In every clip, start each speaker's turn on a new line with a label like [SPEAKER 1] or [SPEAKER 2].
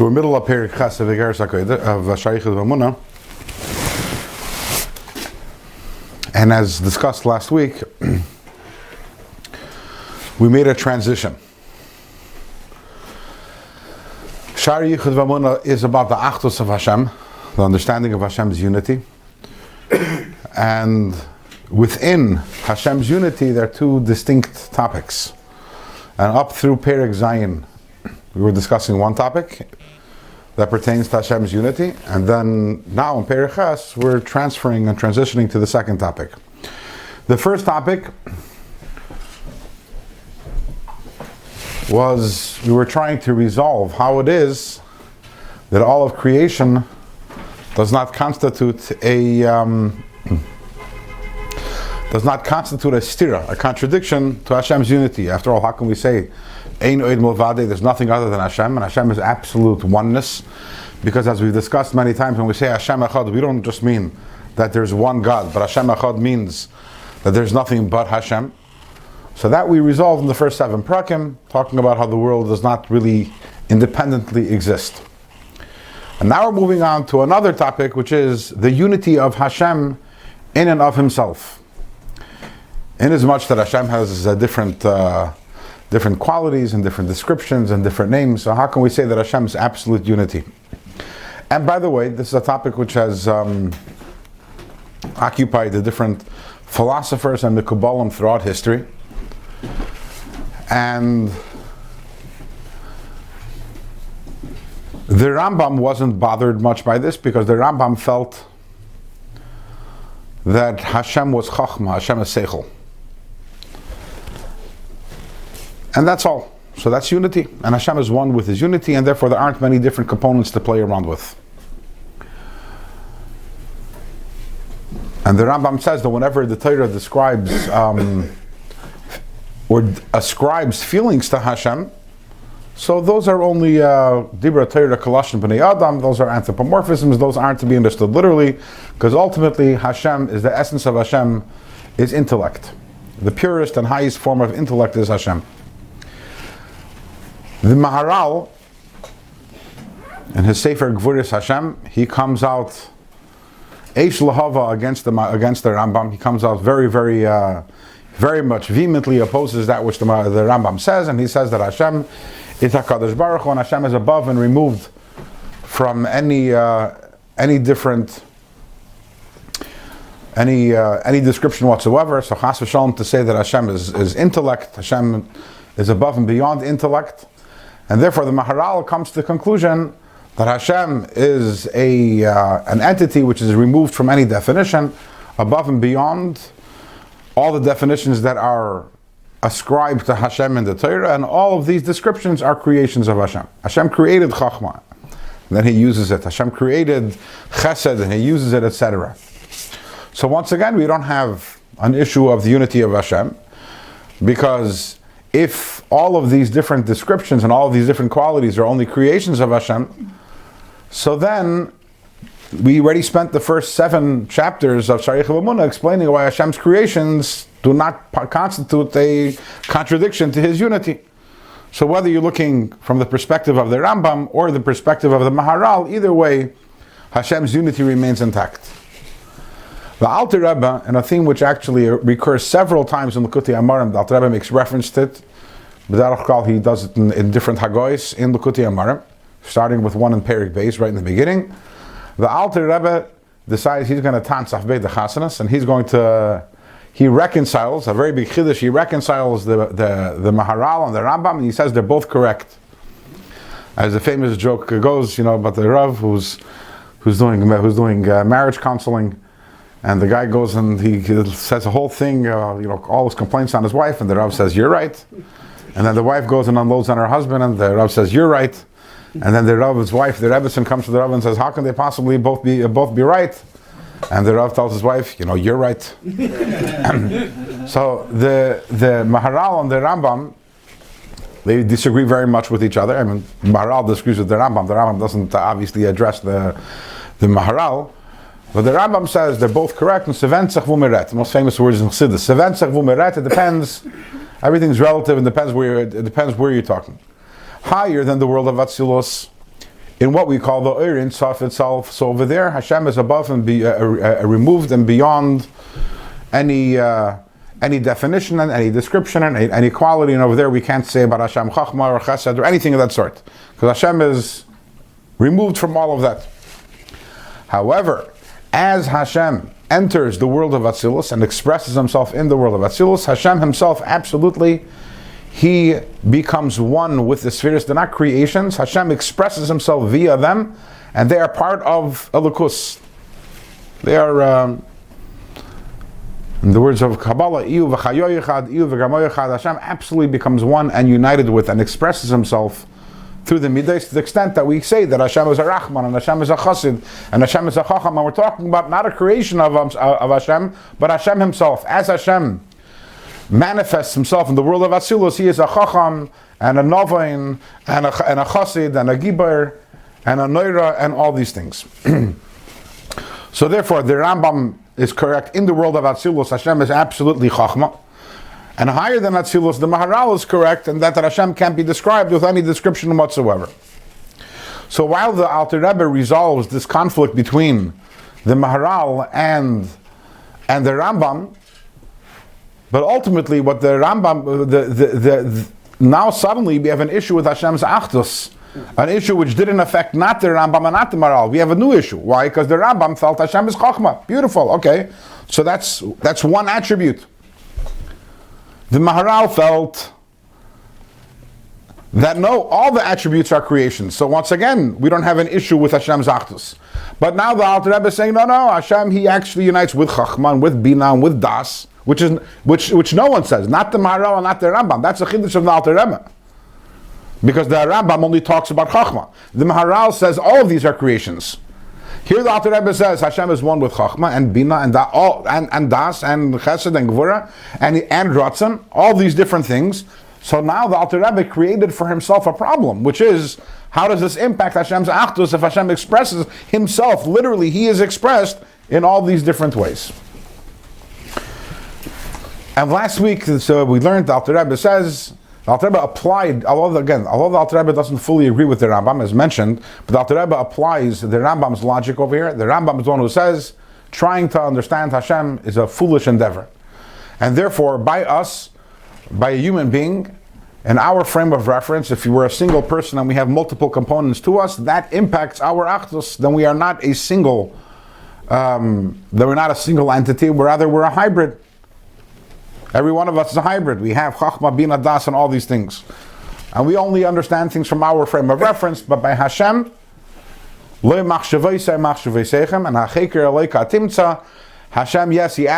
[SPEAKER 1] So we're middle of Perek Ches of Hayichud Vehaemunah, and as discussed last week, we made a transition. Shaar Hayichud Vehaemunah is about the Achdus of Hashem, the understanding of Hashem's unity, and within Hashem's unity there are two distinct topics. And up through Perek Zayin, we were discussing one topic that pertains to Hashem's unity, and then now in Perek Ches we're transferring and transitioning to the second topic. The first topic was we were trying to resolve how it is that all of creation does not constitute a stira, a contradiction to Hashem's unity. After all, how can we say Ein Oid Milvadeh, there's nothing other than Hashem, and Hashem is absolute oneness? Because as we've discussed many times, when we say Hashem Echad, we don't just mean that there's one God, but Hashem Echad means that there's nothing but Hashem. So that we resolved in the first 7 prakim, talking about how the world does not really independently exist. And now we're moving on to another topic, which is the unity of Hashem in and of Himself. Inasmuch that Hashem has different qualities and different descriptions and different names, so how can we say that Hashem is absolute unity? And by the way, this is a topic which has occupied the different philosophers and the Kabbalim throughout history. And the Rambam wasn't bothered much by this, because the Rambam felt that Hashem was Chachma, Hashem is Seichel. And that's all. So that's unity. And Hashem is one with His unity, and therefore there aren't many different components to play around with. And the Rambam says that whenever the Torah describes or ascribes feelings to Hashem, so those are only Dibra Torah Kalashon B'nei Adam, those are anthropomorphisms, those aren't to be understood literally, because ultimately Hashem is the essence of Hashem, is intellect. The purest and highest form of intellect is Hashem. The Maharal, in his Sefer Gvuris Hashem, he comes out Eish Lahava against the Rambam. He comes out very much vehemently opposes that which the Rambam says, and he says that Hashem is HaKadosh Baruch Hu, and Hashem is above and removed from any description whatsoever. So Chas v'Shalom to say that Hashem is intellect, Hashem is above and beyond intellect. And therefore the Maharal comes to the conclusion that Hashem is an entity which is removed from any definition, above and beyond all the definitions that are ascribed to Hashem in the Torah, and all of these descriptions are creations of Hashem. Hashem created Chachma, and then He uses it. Hashem created Chesed, and He uses it, etc. So once again, we don't have an issue of the unity of Hashem, because if all of these different descriptions and all of these different qualities are only creations of Hashem, so then we already spent the first 7 chapters of Shaar Hayichud Vehaemunah explaining why Hashem's creations do not constitute a contradiction to His unity. So whether you're looking from the perspective of the Rambam or the perspective of the Maharal, either way, Hashem's unity remains intact. The Alter Rebbe, and a theme which actually recurs several times in Likutei Amarim, the Alter Rebbe makes reference to it. B'derech Kol, he does it in different Hagoyos in Likutei Amarim, starting with one in Perek Beis right in the beginning. The Alter Rebbe decides he's going to tanzaf bei the chasanas, and he reconciles, a very big chiddush, he reconciles the Maharal and the Rambam, and he says they're both correct. As the famous joke goes, about the Rav who's doing marriage counseling, and the guy goes and he says the whole thing, all his complaints on his wife, and the Rav says, "You're right." And then the wife goes and unloads on her husband, and the Rav says, "You're right." And then the Rav's wife, the Rebbetzin, comes to the Rav and says, "How can they possibly both be right?" And the Rav tells his wife, "You're right." So the Maharal and the Rambam, they disagree very much with each other. I mean, Maharal disagrees with the Rambam. The Rambam doesn't obviously address the Maharal. But the Rambam says they're both correct, and Seven Tzach V'Meret, the most famous words in Chassidus. Seven Tzach V'Meret, it depends, everything's relative, and it depends where you're talking. Higher than the world of Atzilus in what we call the Ein Sof itself. So over there, Hashem is above and removed and beyond any definition and any description and any quality. And over there, we can't say about Hashem Chachma or Chesed or anything of that sort, because Hashem is removed from all of that. However, as Hashem enters the world of Atzilus and expresses himself in the world of Atzilus, Hashem himself absolutely, he becomes one with the spheres. They're not creations. Hashem expresses himself via them, and they are part of Elokus. They are, in the words of Kabbalah, Hashem absolutely becomes one and united with and expresses himself through the Midas, to the extent that we say that Hashem is a Rahman and Hashem is a Chassid and Hashem is a Chacham, and we're talking about not a creation of Hashem, but Hashem himself. As Hashem manifests himself in the world of Atzilus, he is a Chacham and a Novain and a Chassid and a Gibar and a Noira and all these things. So therefore, the Rambam is correct. In the world of Atzilus, Hashem is absolutely Chachma. And higher than Atzilus, the Maharal is correct, and that Hashem can't be described with any description whatsoever. So while the Alter Rebbe resolves this conflict between the Maharal and the Rambam, but ultimately what the Rambam, now suddenly we have an issue with Hashem's Achdus, an issue which didn't affect not the Rambam and not the Maharal. We have a new issue. Why? Because the Rambam felt Hashem is Chachma. Beautiful, okay. So that's one attribute. The Maharal felt that no, all the attributes are creations. So once again, we don't have an issue with Hashem's Achdus. But now the Alter Rebbe is saying, no, Hashem, he actually unites with Chachman, with Bina, and with Das, which no one says, not the Maharal and not the Rambam. That's the Chiddush of the Alter Rebbe. Because the Rambam only talks about Chachma. The Maharal says all of these are creations. Here the Alter Rebbe says Hashem is one with Chachma and Bina and Das and Chesed and Gvura and Ratzon, all these different things. So now the Alter Rebbe created for himself a problem, which is, how does this impact Hashem's Achdus if Hashem expresses himself? Literally, he is expressed in all these different ways. And last week, so we learned the Alter Rebbe says, the Alter Rebbe applied, although the Alter Rebbe doesn't fully agree with the Rambam as mentioned, but the Alter Rebbe applies the Rambam's logic over here. The Rambam is the one who says, trying to understand Hashem is a foolish endeavor. And therefore, by a human being, in our frame of reference, if you were a single person and we have multiple components to us, that impacts our Achdus. Then we are not a single, entity, rather we're a hybrid. Every one of us is a hybrid. We have Chachma, Bina, Das, and all these things. And we only understand things from our frame of reference, but by Hashem, Hashem, yes, he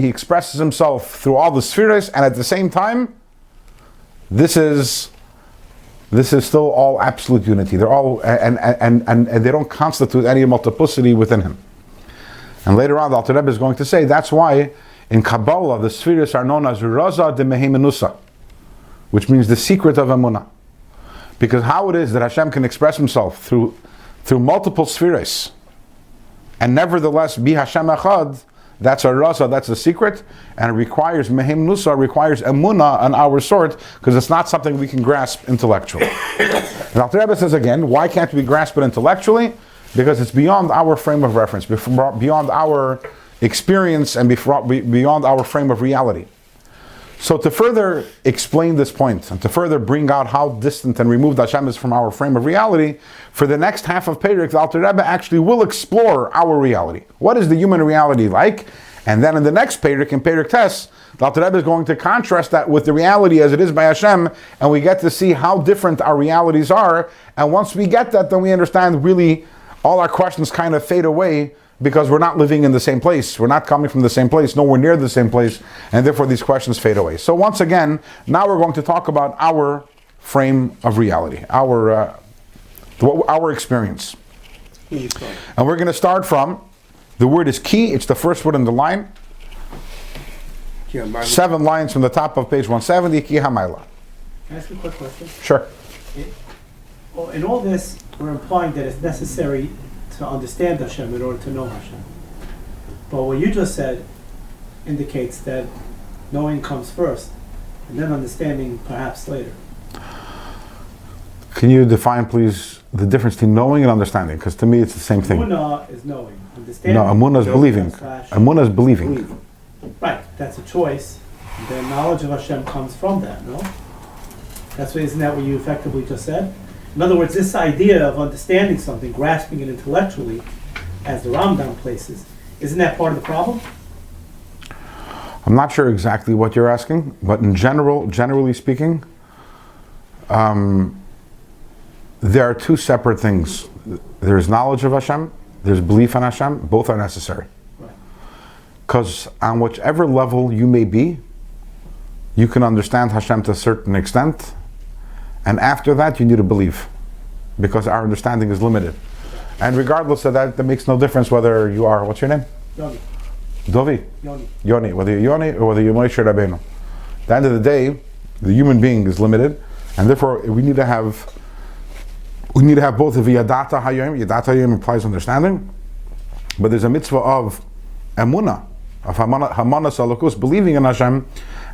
[SPEAKER 1] expresses himself through all the spheres, and at the same time, this is still all absolute unity. They're all, and they don't constitute any multiplicity within him. And later on, the Alter Rebbe is going to say, that's why in Kabbalah, the spheres are known as Raza de Vehaemunah, which means the secret of Emunah. Because how it is that Hashem can express himself through multiple spheres, and nevertheless be Hashem Echad, that's a Raza, that's a secret, and it requires Vehaemunah, requires Emunah on our sort, because it's not something we can grasp intellectually. And Alter Rebbe says again, why can't we grasp it intellectually? Because it's beyond our frame of reference, beyond our experience and beyond our frame of reality. So to further explain this point and to further bring out how distant and removed Hashem is from our frame of reality, for the next half of Perek, the Alter Rebbe actually will explore our reality. What is the human reality like? And then in the next Perek, in Perek Tes, the Alter Rebbe is going to contrast that with the reality as it is by Hashem, and we get to see how different our realities are. And once we get that, then we understand really all our questions kind of fade away, because we're not living in the same place. We're not coming from the same place, nowhere near the same place, and therefore these questions fade away. So once again, now we're going to talk about our frame of reality, our experience. And we're going to start from, the word is ki, it's the first word in the line. 7 lines from the top of page 170, ki hamayla.
[SPEAKER 2] Can I ask you a quick question?
[SPEAKER 1] Sure.
[SPEAKER 2] In all this, we're implying that it's necessary to understand Hashem in order to know Hashem. But what you just said indicates that knowing comes first, and then understanding perhaps later.
[SPEAKER 1] Can you define, please, the difference between knowing and understanding? Because to me, it's the same thing.
[SPEAKER 2] Emunah is knowing. Understanding.
[SPEAKER 1] No, Emunah is believing. Emunah is believing.
[SPEAKER 2] Right, that's a choice. The knowledge of Hashem comes from that, no? Isn't that what you effectively just said? In other words, this idea of understanding something, grasping it intellectually, as the Rambam places, isn't that part of the problem?
[SPEAKER 1] I'm not sure exactly what you're asking, but in generally speaking, there are two separate things. There's knowledge of Hashem, there's belief in Hashem, both are necessary. Because on whichever level you may be, you can understand Hashem to a certain extent, and after that you need to believe, because our understanding is limited. And regardless of that, that makes no difference whether you are, what's your name?
[SPEAKER 2] Yoni.
[SPEAKER 1] Dovi?
[SPEAKER 2] Yoni.
[SPEAKER 1] Whether you're Yoni or whether you're Moshe Rabbeinu. At the end of the day, the human being is limited, and therefore we need to have both of Yadata Hayom. Yadata Hayom implies understanding, but there's a mitzvah of Emunah, of Hamanas Alakus, believing in Hashem,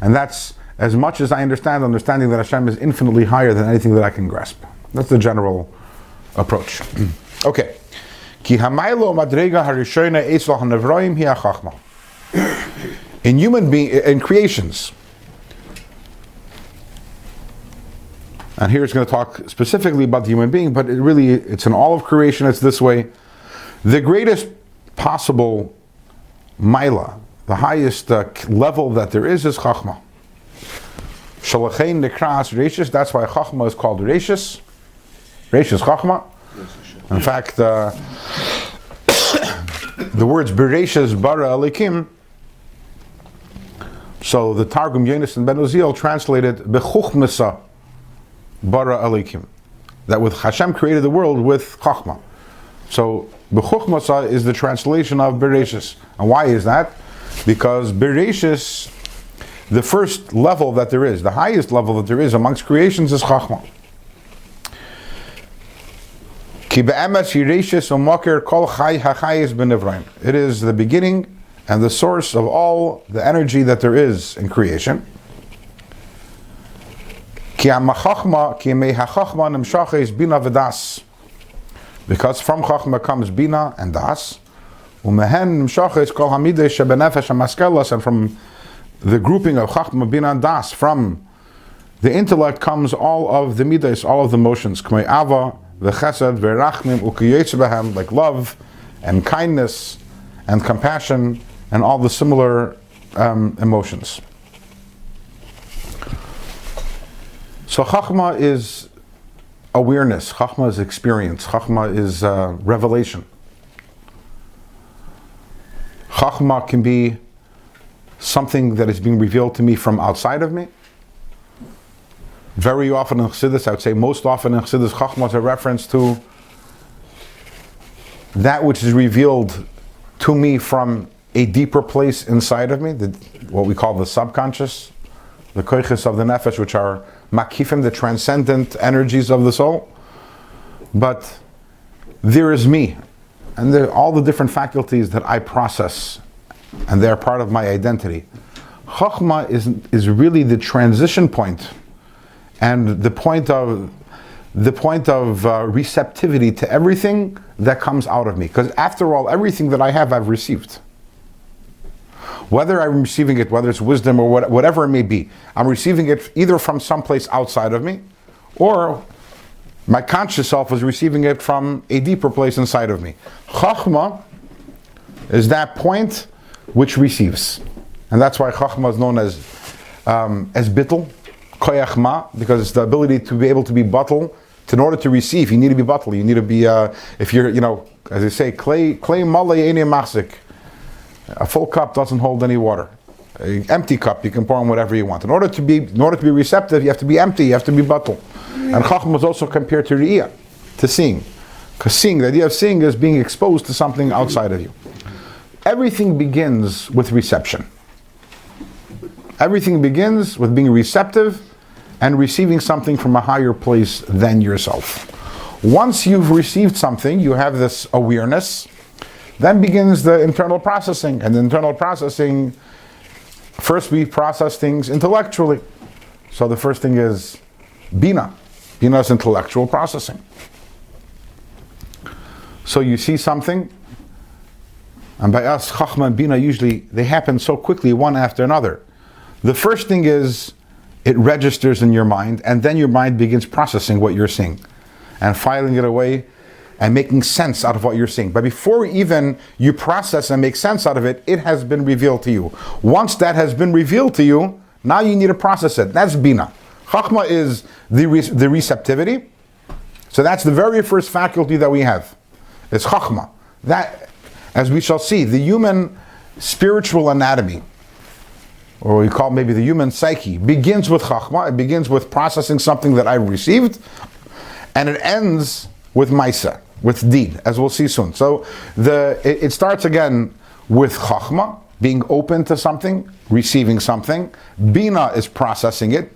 [SPEAKER 1] and that's as much as I understanding that Hashem is infinitely higher than anything that I can grasp. That's the general approach. Okay. In creations, and here it's going to talk specifically about the human being, but it's in all of creation, it's this way. The greatest possible maila, the highest level that there is Chachma. Shalachein nekras reishis, that's why Chachma is called reishis. Reishis Chachma. In fact, the words Bereishis bara alikim, so the Targum Yonis and Ben Uziel translated Bechuchmasa bara alikim, that with Hashem created the world with Chachma. So Bechuchmasa is the translation of Bereishis. And why is that? Because Bereishis, the first level that there is, the highest level that there is amongst creations is Chachma. It is the beginning and the source of all the energy that there is in creation. Because from Chachma comes Bina and Das. And from the grouping of Chachma, Bina and Das, from the intellect comes all of the Midas, all of the motions. The chesed, verachmim, ukiyetzebahem, like love and kindness and compassion and all the similar emotions. So Chachma is awareness, Chachma is experience, Chachma is revelation. Chachma can be something that is being revealed to me from outside of me. Very often in Chassidus, I would say most often in Chassidus, Chachma is a reference to that which is revealed to me from a deeper place inside of me, what we call the subconscious, the koiches of the nefesh, which are makifim, the transcendent energies of the soul. But there is me, and all the different faculties that I process, and they're part of my identity. Chachma is really the transition point and the point of receptivity to everything that comes out of me. Because after all, everything that I have, I've received. Whether I'm receiving it, whether it's wisdom or whatever it may be, I'm receiving it either from someplace outside of me, or my conscious self is receiving it from a deeper place inside of me. Chachma is that point which receives. And that's why Chachma is known as bittul, koyach ma, because it's the ability to be able to be bottle. In order to receive, you need to be bottle. You need to be, if you're, as they say, clay malay ene machzik. A full cup doesn't hold any water. An empty cup, you can pour in whatever you want. In order to be receptive, you have to be empty. You have to be bottle. And Chachma is also compared to Riyah, to seeing, because the idea of seeing is being exposed to something outside of you. Everything begins with reception. Everything begins with being receptive and receiving something from a higher place than yourself. Once you've received something, you have this awareness, then begins the internal processing. And the internal processing, first we process things intellectually. So the first thing is Bina. Bina is intellectual processing. So you see something, and by us, Chachma and Bina usually, they happen so quickly, one after another. The first thing is, it registers in your mind, and then your mind begins processing what you're seeing, and filing it away, and making sense out of what you're seeing. But before even you process and make sense out of it, it has been revealed to you. Once that has been revealed to you, now you need to process it. That's Bina. Chachma is the receptivity. So that's the very first faculty that we have. It's Chachma. That, as we shall see, the human spiritual anatomy, or we call maybe the human psyche, begins with Chachma. It begins with processing something that I've received, and it ends with Maisa, with deed, as we'll see soon. So it starts again with Chachma, being open to something, receiving something. Bina is processing it,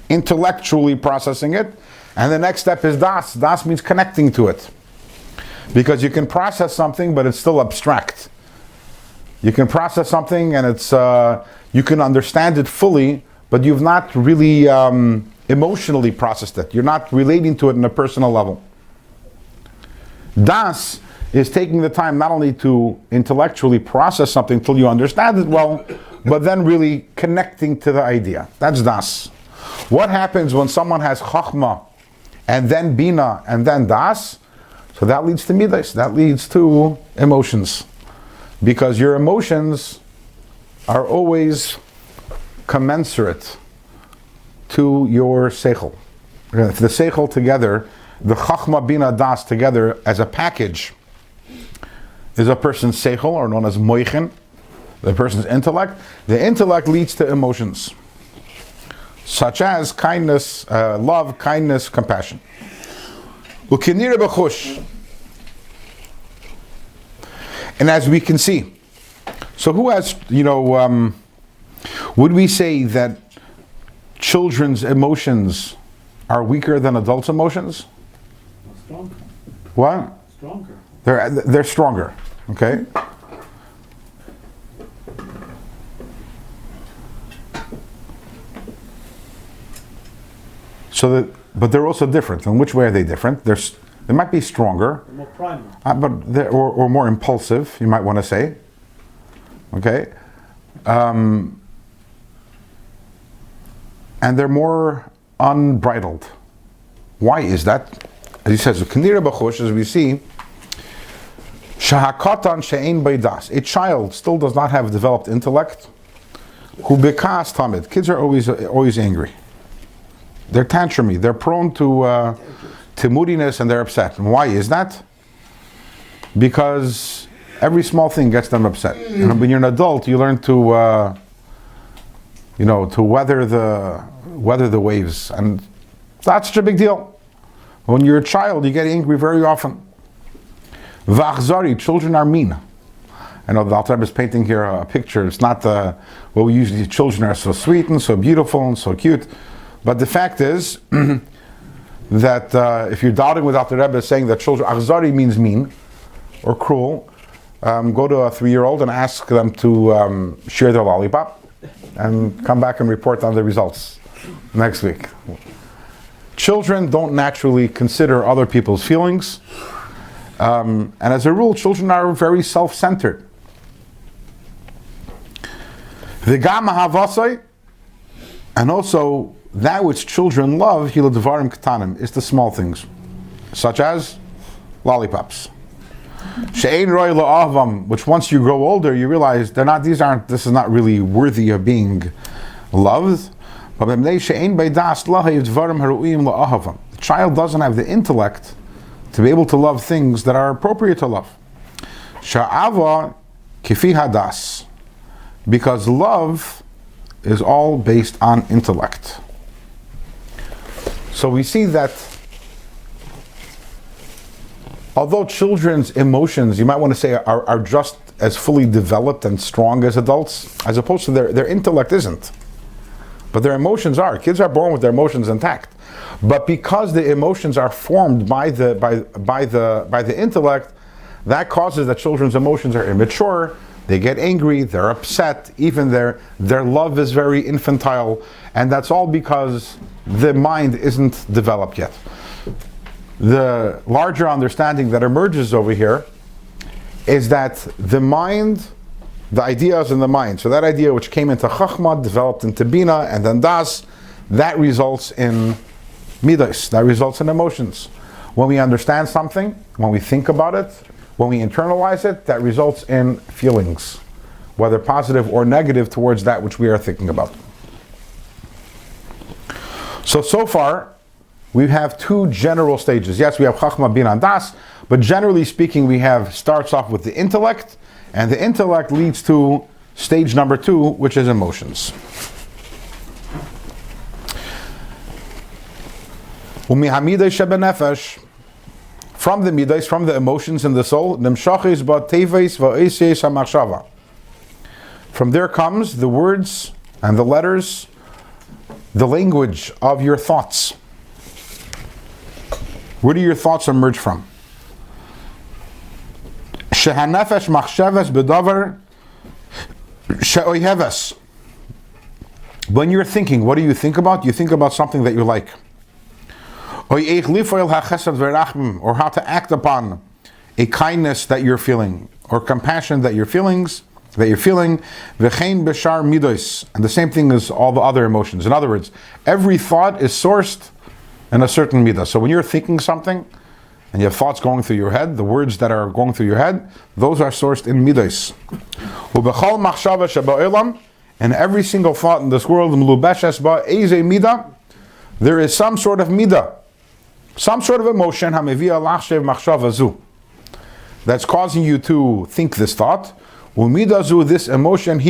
[SPEAKER 1] intellectually processing it, and the next step is Das. Das means connecting to it. Because you can process something, but it's still abstract. You can process something and it's you can understand it fully, but you've not really emotionally processed it. You're not relating to it on a personal level. Das is taking the time not only to intellectually process something till you understand it well, but then really connecting to the idea. That's Das. What happens when someone has Chachma and then Bina and then Das? So that leads to Midas, that leads to emotions. Because your emotions are always commensurate to your Seichel. If the Seichel together, the Chachma, Bina, Das together as a package is a person's Seichel, or known as Moichin, the person's intellect. The intellect leads to emotions, such as kindness, love, kindness, compassion. Ukinir b'chush. And as we can see, so who has, would we say that children's emotions are weaker than adults' emotions?
[SPEAKER 2] Stronger.
[SPEAKER 1] What?
[SPEAKER 2] Stronger.
[SPEAKER 1] They're stronger, okay? But they're also different. In which way are they different? They might be stronger.
[SPEAKER 2] They're more primal.
[SPEAKER 1] Or more impulsive, you might want to say. Okay? And they're more unbridled. Why is that? As he says, as we see, Shahakatan she'ein beidas. A child still does not have developed intellect. Hu bekas tamid. Kids are always angry. They're tantrumy. They're prone to moodiness, and they're upset. And why is that? Because every small thing gets them upset. And when you're an adult, you learn to weather the waves, and that's such a big deal. When you're a child, you get angry very often. V'achzari, children are mean. I know the Alter Rebbe is painting here a picture. It's not what we usually. Children are so sweet and so beautiful and so cute, but the fact is that if you're doubting what Alter Rebbe is saying that children, achzari means mean or cruel, go to a 3-year-old and ask them to share their lollipop and come back and report on the results next week. Children don't naturally consider other people's feelings, and as a rule, children are very self-centered. And also, that which children love, hiladvarim katanim, is the small things, such as lollipops. She'ein roi la'avam, which once you grow older, you realize this is not really worthy of being loved. The child doesn't have the intellect to be able to love things that are appropriate to love. Sha'ava kifi hadas, because love is all based on intellect. So we see that although children's emotions, you might want to say, are just as fully developed and strong as adults, as opposed to their intellect isn't. But their emotions are. Kids are born with their emotions intact. But because the emotions are formed by the intellect, that causes that children's emotions are immature, they get angry, they're upset, even their love is very infantile, and that's all because the mind isn't developed yet. The larger understanding that emerges over here is that the mind, the ideas in the mind, so that idea which came into Chachma, developed into Bina, and then Das, that results in Midas, that results in emotions. When we understand something, when we think about it, when we internalize it, that results in feelings, whether positive or negative towards that which we are thinking about. So far, we have two general stages. Yes, we have Chachma, Bina, and Das, but generally speaking, starts off with the intellect, and the intellect leads to stage number 2, which is emotions. From the midas, from the emotions in the soul, from there comes the words and the letters, the language of your thoughts. Where do your thoughts emerge from? When you're thinking, what do you think about? You think about something that you like. Or how to act upon a kindness that you're feeling, or compassion that you're feeling. And the same thing as all the other emotions. In other words, every thought is sourced in a certain midah. So when you're thinking something, and you have thoughts going through your head, the words that are going through your head, those are sourced in midas. And every single thought in this world, there is some sort of midah, some sort of emotion that's causing you to think this thought. This emotion,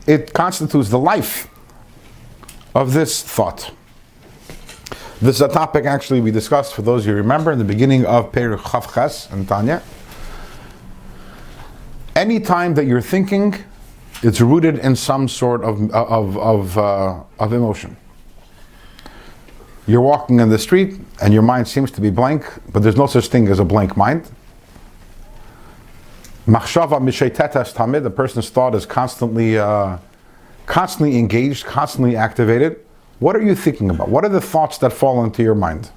[SPEAKER 1] it constitutes the life of this thought. This is a topic actually we discussed, for those of you who remember, in the beginning of Perek Chav Ches and Tanya. Any time that you're thinking, it's rooted in some sort of emotion. You're walking in the street and your mind seems to be blank, but there's no such thing as a blank mind. Machshava mishetetas tamid, the person's thought is constantly engaged, constantly activated. What are you thinking about? What are the thoughts that fall into your mind?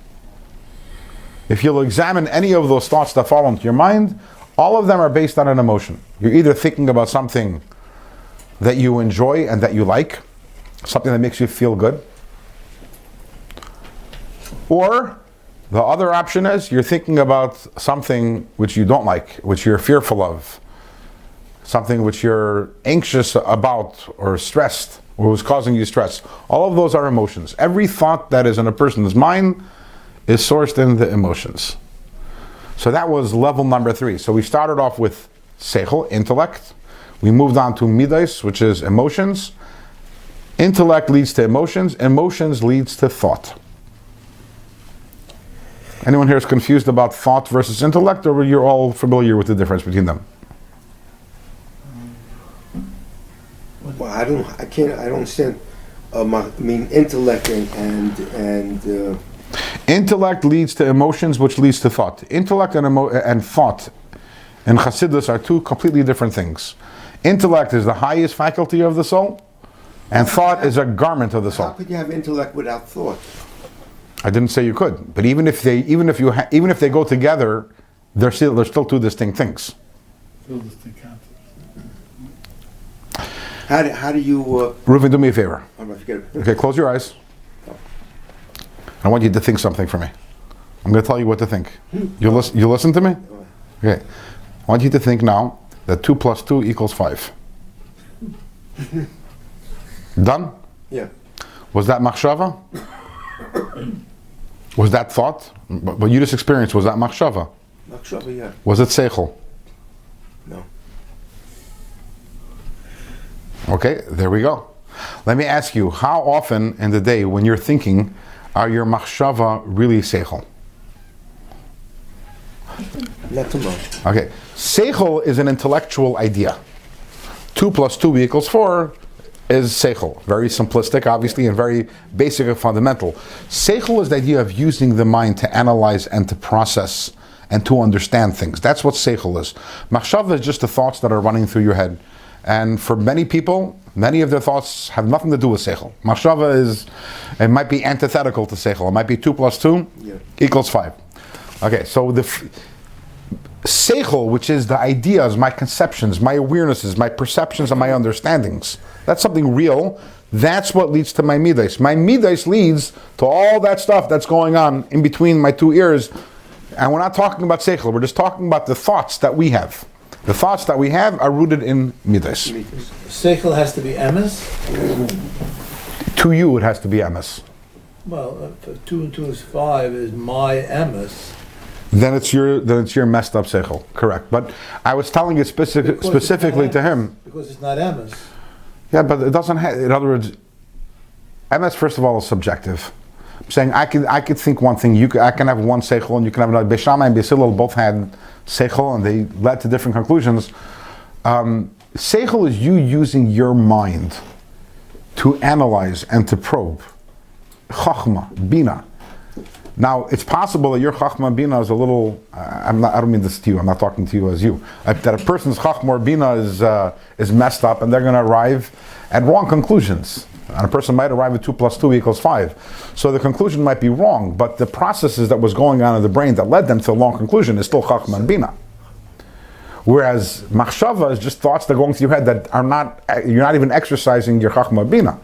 [SPEAKER 1] If you'll examine any of those thoughts that fall into your mind, all of them are based on an emotion. You're either thinking about something that you enjoy and that you like, something that makes you feel good, or the other option is you're thinking about something which you don't like, which you're fearful of, something which you're anxious about or stressed, or was causing you stress. All of those are emotions. Every thought that is in a person's mind is sourced in the emotions. So that was level number 3. So we started off with seichel, intellect. We moved on to midas, which is emotions. Intellect leads to emotions. Emotions leads to thought. Anyone here is confused about thought versus intellect, or you're all familiar with the difference between them?
[SPEAKER 3] Well, I don't understand. Intellect and
[SPEAKER 1] intellect leads to emotions, which leads to thought. Intellect and thought in Chassidus are two completely different things. Intellect is the highest faculty of the soul, and thought is a garment of the soul.
[SPEAKER 3] How could you have intellect without thought?
[SPEAKER 1] I didn't say you could, but even if they go together, they're still two distinct things.
[SPEAKER 3] How do you?
[SPEAKER 1] Reuven, do me a favor.
[SPEAKER 3] Forget it.
[SPEAKER 1] Okay, close your eyes. I want you to think something for me. I'm going to tell you what to think. You listen to me? Okay. I want you to think now that 2 + 2 = 5. Done?
[SPEAKER 3] Yeah.
[SPEAKER 1] Was that machshava? Was that thought? What you just experienced, was that machshava?
[SPEAKER 3] Machshava, yeah.
[SPEAKER 1] Was it seichel?
[SPEAKER 3] No.
[SPEAKER 1] Okay, there we go. Let me ask you, how often in the day when you're thinking, are your machshava really seichel?
[SPEAKER 3] Not too much.
[SPEAKER 1] Okay, seichel is an intellectual idea. 2 + 2 = 4 is seichel. Very simplistic, obviously, and very basic and fundamental. Seichel is the idea of using the mind to analyze and to process and to understand things. That's what seichel is. Machshava is just the thoughts that are running through your head. And for many people, many of their thoughts have nothing to do with seichel. Machshava it might be antithetical to seichel. It might be 2 + 2 = 5. Okay, so the seichel, which is the ideas, my conceptions, my awarenesses, my perceptions, and my understandings, that's something real. That's what leads to my midas. My midas leads to all that stuff that's going on in between my two ears. And we're not talking about seichel, we're just talking about the thoughts that we have. The thoughts that we have are rooted in midas.
[SPEAKER 4] Seichel has to be emes?
[SPEAKER 1] To you, it has to be emes.
[SPEAKER 4] Well, if 2 and 2 is 5 is my emes.
[SPEAKER 1] Then it's your messed up seichel, correct. But I was telling it specifically to him.
[SPEAKER 4] Because it's not emes.
[SPEAKER 1] Yeah, but it doesn't have, in other words, MS first of all is subjective. I'm saying I could think one thing, I can have one seichel and you can have another. Beis Shammai and Beis Hillel both had seichel and they led to different conclusions. Seichel is you using your mind to analyze and to probe. Chachma, bina. Now, it's possible that your chachma bina is a little, I don't mean this to you, I'm not talking to you as you, that a person's chachma or bina is messed up and they're going to arrive at wrong conclusions. And a person might arrive at 2 + 2 = 5. So the conclusion might be wrong, but the processes that was going on in the brain that led them to a wrong conclusion is still chachma and bina. Whereas machshava is just thoughts that are going through your head that are not, you're not even exercising your chachma bina.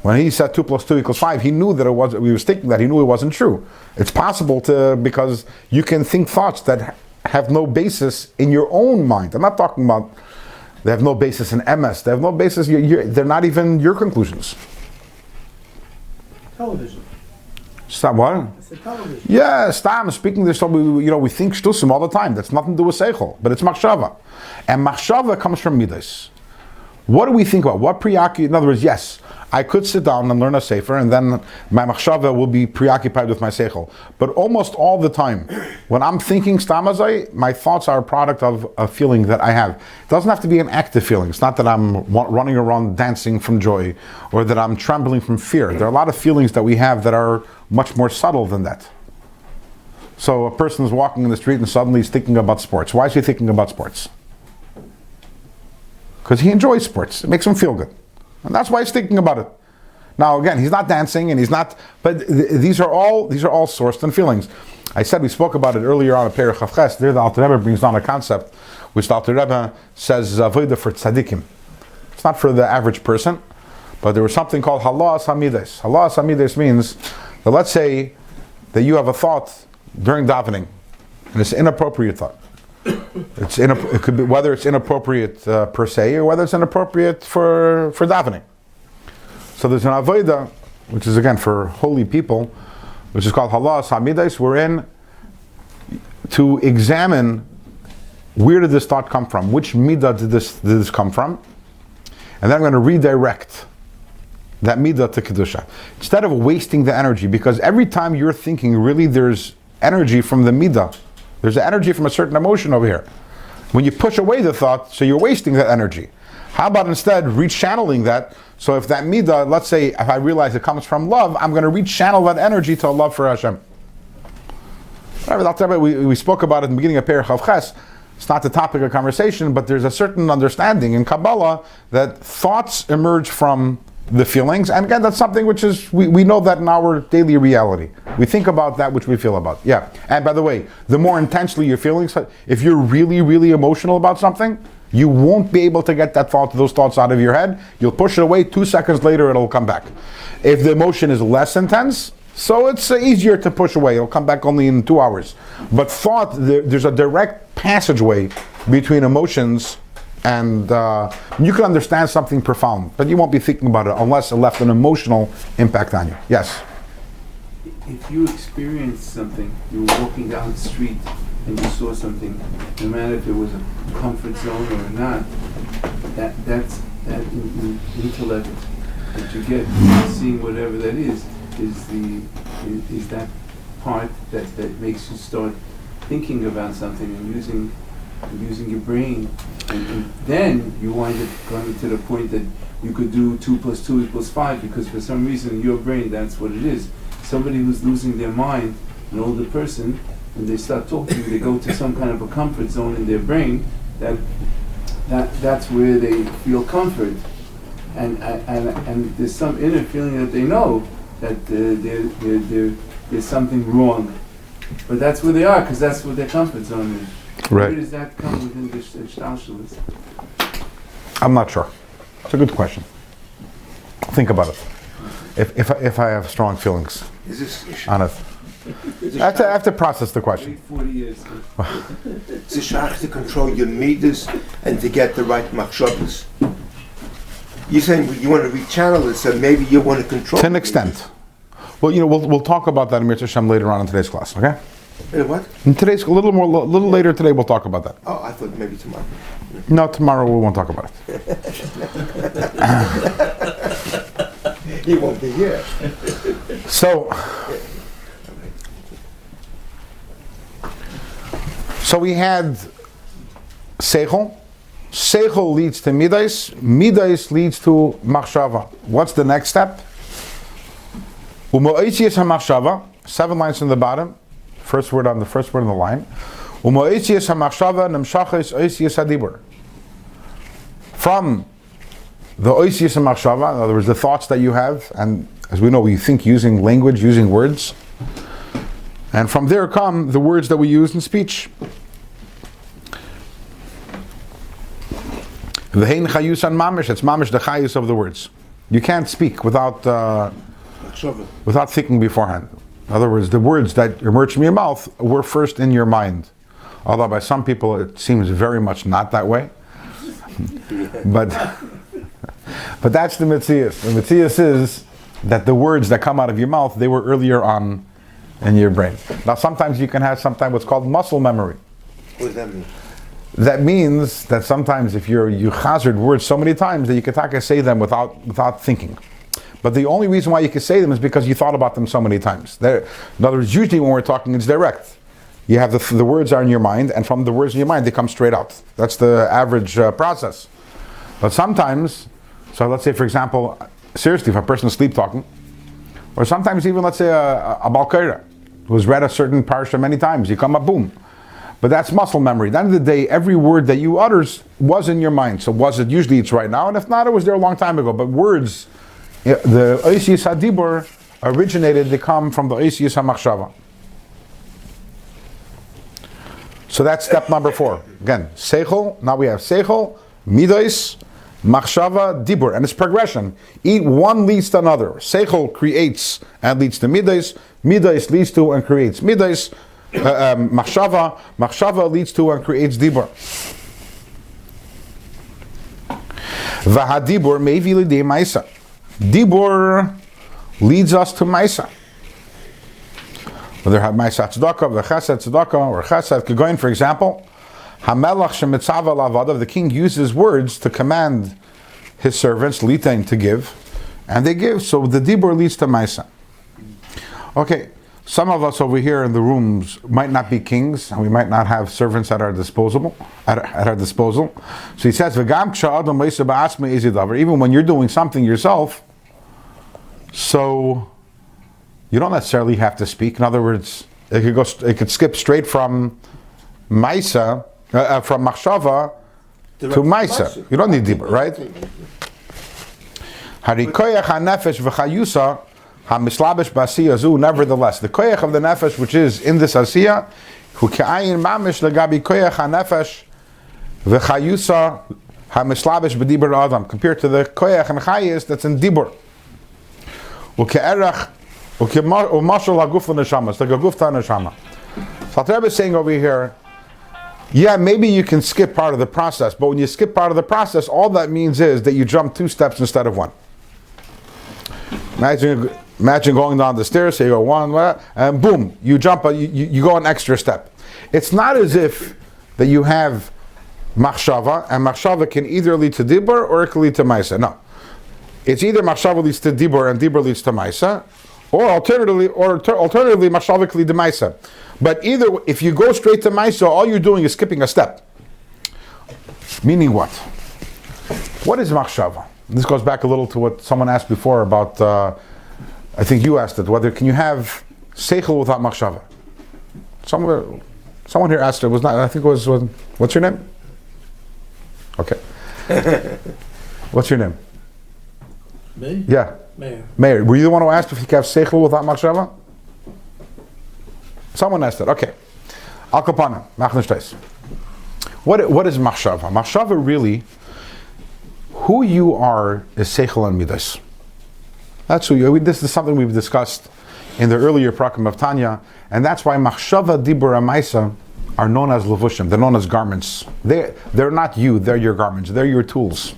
[SPEAKER 1] When he said 2 + 2 = 5, he knew that he was thinking that, he knew it wasn't true. It's possible because you can think thoughts that have no basis in your own mind. I'm not talking about, they have no basis in MS, they have no basis, they're not even your conclusions.
[SPEAKER 2] Television.
[SPEAKER 1] Stop what?
[SPEAKER 2] I said television.
[SPEAKER 1] Yeah, stop. Speaking this, we think shtusim all the time. That's nothing to do with seichel, but it's machshava. And machshava comes from midas. What do we think about? What preoccupies? In other words, yes, I could sit down and learn a sefer, and then my machshava will be preoccupied with my seichel. But almost all the time, when I'm thinking stamazai, my thoughts are a product of a feeling that I have. It doesn't have to be an active feeling. It's not that I'm running around dancing from joy, or that I'm trembling from fear. There are a lot of feelings that we have that are much more subtle than that. So a person is walking in the street and suddenly he's thinking about sports. Why is he thinking about sports? Because he enjoys sports. It makes him feel good. And that's why he's thinking about it. Now again, he's not dancing and he's not, but these are all sourced in feelings. I said we spoke about it earlier on a Perek Chavches. There the Alter Rebbe brings down a concept which the Alter Rebbe says is avodah for tzaddikim. It's not for the average person, but there was something called halas hamides. Halas hamides means that let's say that you have a thought during davening, and it's an inappropriate thought. It could be whether it's inappropriate per se, or whether it's inappropriate for davening. So there's an avodah, which is again for holy people, which is called halas hamides. We're in to examine where did this thought come from, which midah did this come from, and then I'm going to redirect that midah to kedusha instead of wasting the energy. Because every time you're thinking, really, there's energy from the midah. There's energy from a certain emotion over here. When you push away the thought, so you're wasting that energy. How about instead rechanneling that? So if that midah, let's say, if I realize it comes from love, I'm going to rechannel that energy to a love for Hashem. We spoke about it in the beginning of Perek Chavches. It's not the topic of conversation, but there's a certain understanding in Kabbalah that thoughts emerge from the feelings, and again, that's something which is, we know that in our daily reality. We think about that which we feel about. Yeah, and by the way, the more intensely your feelings, if you're really, really emotional about something, you won't be able to get those thoughts out of your head. You'll push it away, 2 seconds later it'll come back. If the emotion is less intense, so it's easier to push away. It'll come back only in 2 hours. But thought, there's a direct passageway between emotions, and you can understand something profound, but you won't be thinking about it unless it left an emotional impact on you. Yes?
[SPEAKER 5] If you experienced something, you were walking down the street and you saw something, no matter if it was a comfort zone or not, that's that intellect that you get seeing whatever that is that part that makes you start thinking about something and using your brain, and then you wind up going to the point that you could do 2 + 2 = 5, because for some reason in your brain that's what it is. Somebody who's losing their mind, an older person, and they start talking, they go to some kind of a comfort zone in their brain that's where they feel comfort, and there's some inner feeling that they know that there's something wrong, but that's where they are because that's what their comfort zone is.
[SPEAKER 1] Right.
[SPEAKER 5] Where does that come within the shtalshalis?
[SPEAKER 1] I'm not sure. It's a good question. Think about it. If I have strong feelings
[SPEAKER 3] Is this
[SPEAKER 1] on it, I have to process the question.
[SPEAKER 5] Wait 40 years.
[SPEAKER 3] It's a shaykh to control your meters and to get the right machshavas. You're saying you want to rechannel it, so maybe you want to control
[SPEAKER 1] To an
[SPEAKER 3] the
[SPEAKER 1] extent. Well, we'll talk about that in Mir Hashem later on in today's class. Okay?
[SPEAKER 3] meters. What?
[SPEAKER 1] In today's a little later today we'll talk about that.
[SPEAKER 3] Oh, I thought maybe tomorrow.
[SPEAKER 1] No, tomorrow we won't talk about it.
[SPEAKER 3] He won't be here.
[SPEAKER 1] So we had Seichel. Seichel leads to Midas. Midas leads to Machshava. What's the next step? Umo'etzias HaMachshava. 7 lines from the bottom. First word on the line. Umo'etzias HaMachshava Nemshachis Oisias HaDibur. From the Oisias HaMachshava, in other words, the thoughts that you have, and as we know, we think using language, using words. And from there come the words that we use in speech. Vehaemunah chayus and mamish. It's mamish the chayus of the words. You can't speak without thinking beforehand. In other words, the words that emerge from your mouth were first in your mind. Although by some people it seems very much not that way. But that's the mitzias. The mitzias is that the words that come out of your mouth, they were earlier on in your brain. Now sometimes you can have sometimes what's called muscle memory.
[SPEAKER 3] What does that mean?
[SPEAKER 1] That means that sometimes if you hazard words so many times that you can say them without thinking. But the only reason why you can say them is because you thought about them so many times. In other words, usually when we're talking, it's direct. You have the words are in your mind, and from the words in your mind, they come straight out. That's the average process. But sometimes, so let's say for example, seriously, if a person is sleep talking, or sometimes even let's say a Baal Korah, who's read a certain parsha many times, you come up, boom. But that's muscle memory. At the end of the day, every word that you utters was in your mind. So was it? Usually it's right now, and if not, it was there a long time ago. But words, the Oisias HaDibur originated, they come from the Oisias HaMachshava. So that's step number 4. Again, Seichel, now we have Seichel, Midas, Machshava, Dibur, and it's progression. One leads to another. Seichel creates and leads to Midas, Midas leads to and creates Midas, Machshava leads to and creates Dibur. Vahadibur mevi lidei Maisa. Dibur leads us to Maisa. Whether Maisa Tzedakah, the Chesed Tzedakah, or Chesed Kegoin, for example, Hamelach shemitzav lavadav, the king uses words to command his servants, litain, to give, and they give. So the Dibur leads to Maisa. Okay. Some of us over here in the rooms might not be kings, and we might not have servants at our disposal. So he says, even when you're doing something yourself, so you don't necessarily have to speak. In other words, it could skip straight from Maisa, from Machshava to Maisa. You don't need Dibur, right? Harikoyach hanefesh v'chayusa. Nevertheless, the koyach of the nefesh, which is in this asiyah, hu ke'ayin mamish legabi koyach hanefesh v'chayusa hamislabish b'dibur adam, compared to the koyach and chayis that's in dibur. U'ke'erach u'mashal haguf l'neshama, it's like a guf ta'neshama. So the Rebbe is saying over here, yeah, maybe you can skip part of the process, but when you skip part of the process, all that means is that you jump 2 steps instead of 1. Imagine going down the stairs, so you go 1, and boom, you jump, you go an extra step. It's not as if that you have machshava, and machshava can either lead to dibur or it can lead to maisa. No. It's either machshava leads to dibur and dibur leads to maisa, or alternatively machshava can lead to maisa. But either, if you go straight to maisa, all you're doing is skipping a step. Meaning what? What is machshava? This goes back a little to what someone asked before about, I think you asked it, whether can you have seichel without machshava? Someone here asked, it was not, I think it was, what's your name? Okay. What's your name?
[SPEAKER 4] Me?
[SPEAKER 1] Yeah.
[SPEAKER 4] Mayor.
[SPEAKER 1] Meir, were you the one who asked if you can have seichel without machshava? Someone asked it. Okay. Al kapana, machnishtais. What is machshava? Machshava really, who you are is seichel and midas. That's who you are. This is something we've discussed in the earlier prakim of Tanya, and that's why machshava, dibur, and maisa are known as levushim. They're known as garments. They're not you. They're your garments. They're your tools.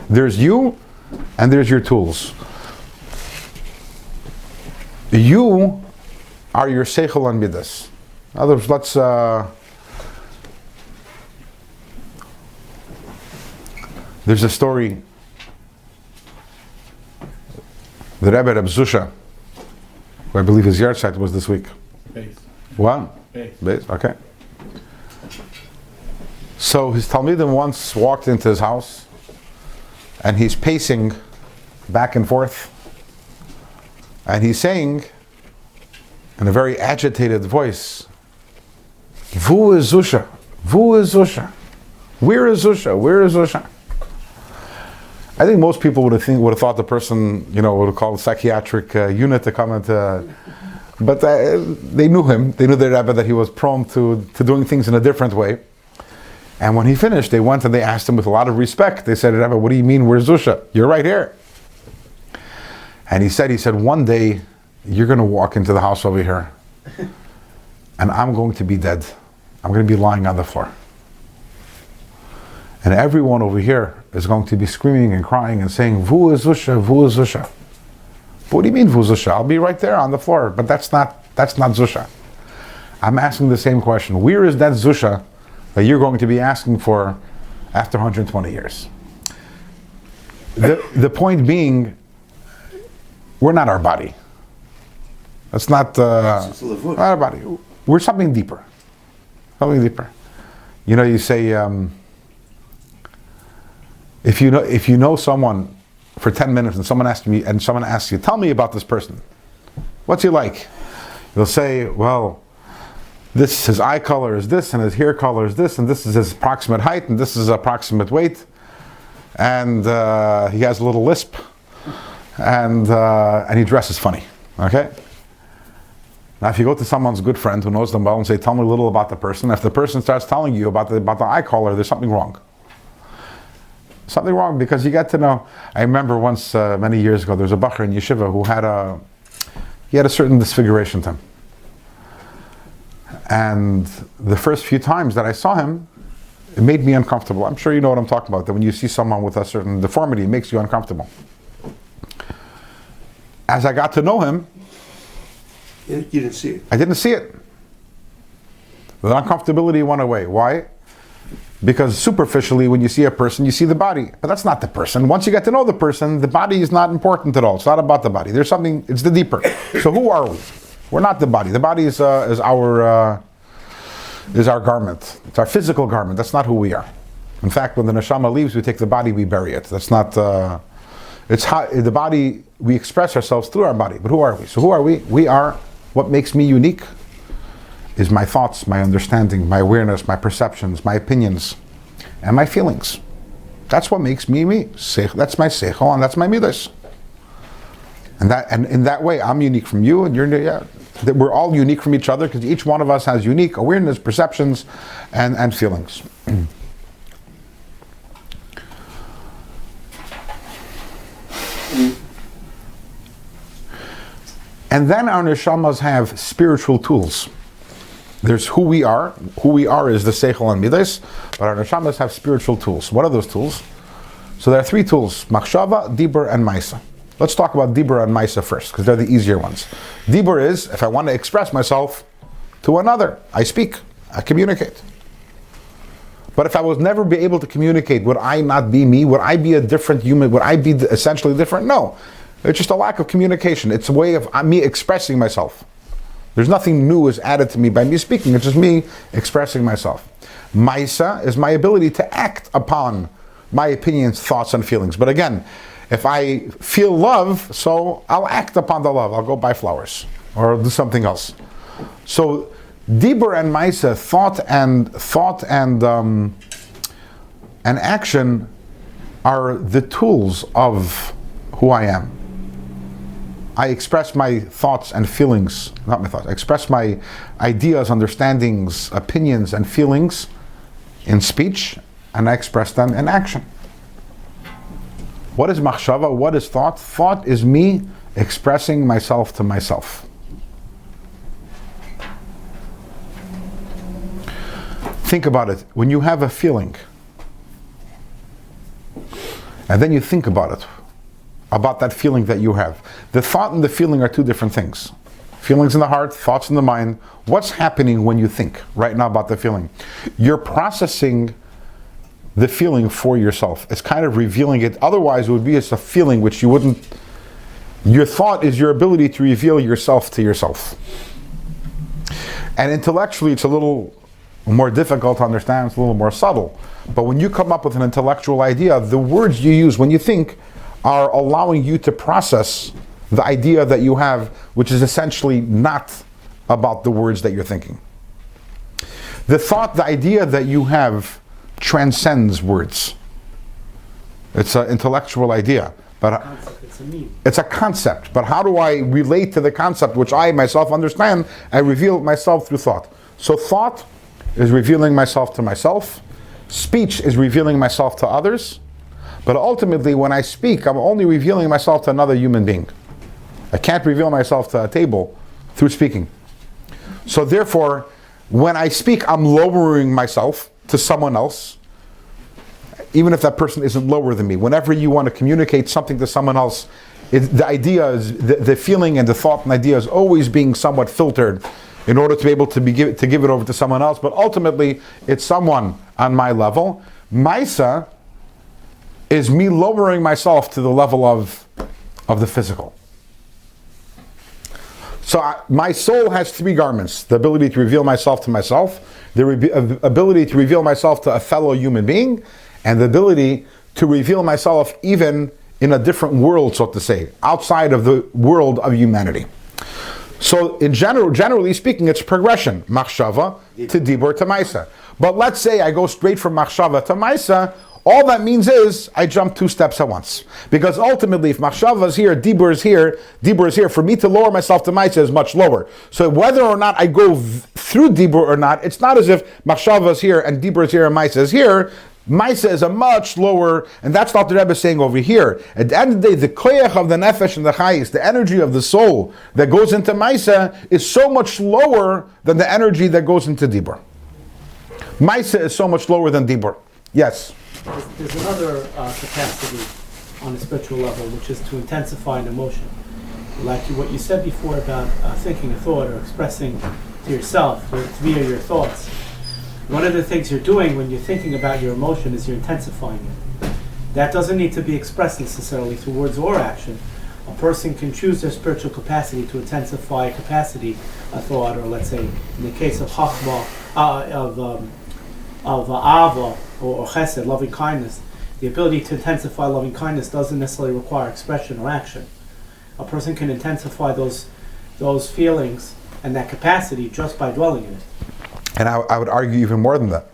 [SPEAKER 1] There's you, and there's your tools. You are your seichel and midas. In other words, let's there's a story. The Rebbe Reb Zusha, who I believe his yard site was this week.
[SPEAKER 2] Base.
[SPEAKER 1] What? Base. Okay. So his Talmidim once walked into his house, and he's pacing back and forth, and he's saying in a very agitated voice, "Vu is Zusha? Vu is Zusha? Where is Zusha? Where is Zusha?" I think most people would have thought the person, would have called a psychiatric unit to come and, but they knew him. They knew the Rebbe, that he was prone to doing things in a different way. And when he finished, they went and they asked him with a lot of respect. They said, "Rebbe, what do you mean, where's Zusha? You're right here." And he said, one day you're going to walk into the house over here, and I'm going to be dead. I'm going to be lying on the floor. And everyone over here is going to be screaming and crying and saying, "Vu is Zusha, Vu is Zusha." But what do you mean, Vu Zusha? I'll be right there on the floor, but that's not Zusha. I'm asking the same question. Where is that Zusha that you're going to be asking for after 120 years? The point being, we're not our body. That's not our body. We're something deeper. Something deeper. You say, if you know someone for 10 minutes and someone asks you, "Tell me about this person. What's he like?" You'll say, "Well, his eye color is this, and his hair color is this, and this is his approximate height, and this is his approximate weight, and he has a little lisp, and he dresses funny." Okay? Now, if you go to someone's good friend who knows them well and say, "Tell me a little about the person," if the person starts telling you about the eye color, there's something wrong. Something wrong, because you get to know. I remember once, many years ago, there was a bacher in yeshiva who had a certain disfiguration to him. And the first few times that I saw him, it made me uncomfortable. I'm sure you know what I'm talking about, that when you see someone with a certain deformity, it makes you uncomfortable. As I got to know him,
[SPEAKER 3] You didn't see it.
[SPEAKER 1] I didn't see it. The uncomfortability went away. Why? Because superficially, when you see a person, you see the body. But that's not the person. Once you get to know the person, the body is not important at all. It's not about the body. There's something, it's the deeper. So who are we? We're not the body. The body is our garment. It's our physical garment. That's not who we are. In fact, when the neshama leaves, we take the body, we bury it. That's not, it's how, the body, we express ourselves through our body. But who are we? So who are we? We are, what makes me unique is my thoughts, my understanding, my awareness, my perceptions, my opinions, and my feelings. That's what makes me me. That's my seichel, and that's my midas. And in that way, I'm unique from you, and we're all unique from each other, because each one of us has unique awareness, perceptions, and feelings. And then our neshamas have spiritual tools. There's who we are. Who we are is the seichel and midas, but our neshamas have spiritual tools. What are those tools? So there are three tools: machshava, dibur, and maisa. Let's talk about dibur and maisa first, because they're the easier ones. Dibur is, if I want to express myself to another, I speak, I communicate. But if I was never be able to communicate, would I not be me? Would I be a different human? Would I be essentially different? No. It's just a lack of communication. It's a way of me expressing myself. There's nothing new is added to me by me speaking. It's just me expressing myself. Maisa is my ability to act upon my opinions, thoughts, and feelings. But again, if I feel love, so I'll act upon the love. I'll go buy flowers or do something else. So Dibur and Maisa, thought and action are the tools of who I am. I express my thoughts and feelings, not my thoughts, I express my ideas, understandings, opinions, and feelings in speech, and I express them in action. What is machshava? What is thought? Thought is me expressing myself to myself. Think about it. When you have a feeling, and then you think about it, about that feeling that you have. The thought and the feeling are two different things. Feelings in the heart, thoughts in the mind. What's happening when you think right now about the feeling? You're processing the feeling for yourself. It's kind of revealing it. Otherwise, it would be just a feeling which you wouldn't. Your thought is your ability to reveal yourself to yourself. And intellectually, it's a little more difficult to understand, it's a little more subtle. But when you come up with an intellectual idea, the words you use when you think are allowing you to process the idea that you have, which is essentially not about the words that you're thinking. The thought, the idea that you have transcends words. It's an intellectual idea, but it's a concept. But how do I relate to the concept which I myself understand? I reveal myself through thought. So thought is revealing myself to myself. Speech is revealing myself to others. But ultimately, when I speak, I'm only revealing myself to another human being. I can't reveal myself to a table through speaking. So therefore, when I speak, I'm lowering myself to someone else, even if that person isn't lower than me. Whenever you want to communicate something to someone else, the idea is, the feeling and the thought and idea is always being somewhat filtered in order to be able to give it over to someone else. But ultimately, it's someone on my level. Maisa is me lowering myself to the level of the physical. So my soul has three garments: the ability to reveal myself to myself, the ability to reveal myself to a fellow human being, and the ability to reveal myself even in a different world, so to say, outside of the world of humanity. So in generally speaking, it's progression, machshava to dibur to maisa. But let's say I go straight from machshava to maisa. All that means is I jump two steps at once. Because ultimately, if machshava is here, dibur is here, for me to lower myself to maisa is much lower. So whether or not I go through dibur or not, it's not as if machshava is here and dibur is here and maisa is here. Maisa is a much lower, and that's what the Rebbe is saying over here. At the end of the day, the koyach of the nefesh and the chayis, the energy of the soul that goes into Maisa is so much lower than the energy that goes into dibur. Maisa is so much lower than dibur. Yes?
[SPEAKER 2] There's another capacity on a spiritual level, which is to intensify an emotion. Like what you said before about thinking a thought or expressing to yourself via your thoughts. One of the things you're doing when you're thinking about your emotion is you're intensifying it. That doesn't need to be expressed necessarily through words or action. A person can choose their spiritual capacity to intensify a capacity, a thought, or let's say, in the case of chachma, of ahava or chesed, loving kindness, the ability to intensify loving kindness doesn't necessarily require expression or action. A person can intensify those feelings and that capacity just by dwelling in it.
[SPEAKER 1] And I would argue even more than that.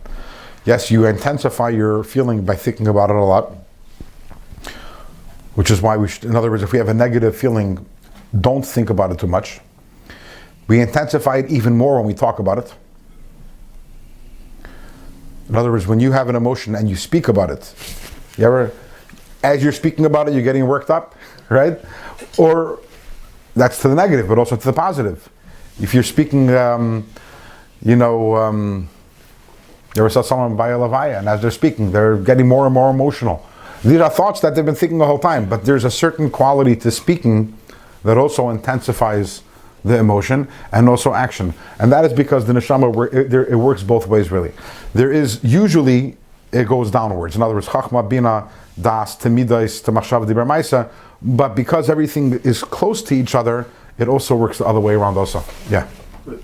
[SPEAKER 1] Yes, you intensify your feeling by thinking about it a lot, which is why we should, in other words, if we have a negative feeling, don't think about it too much. We intensify it even more when we talk about it. In other words, when you have an emotion and you speak about it, as you're speaking about it, you're getting worked up, right? Or that's to the negative, but also to the positive. If you're speaking, you ever saw someone by a levaya, and as they're speaking, they're getting more and more emotional. These are thoughts that they've been thinking the whole time, but there's a certain quality to speaking that also intensifies the emotion and also action. And that is because the neshama, it works both ways, really. There is, usually, it goes downwards. In other words, chachma, bina, das, temidas, to machshav, dibur, maisa. But because everything is close to each other, it also works the other way around also. Yeah.
[SPEAKER 5] But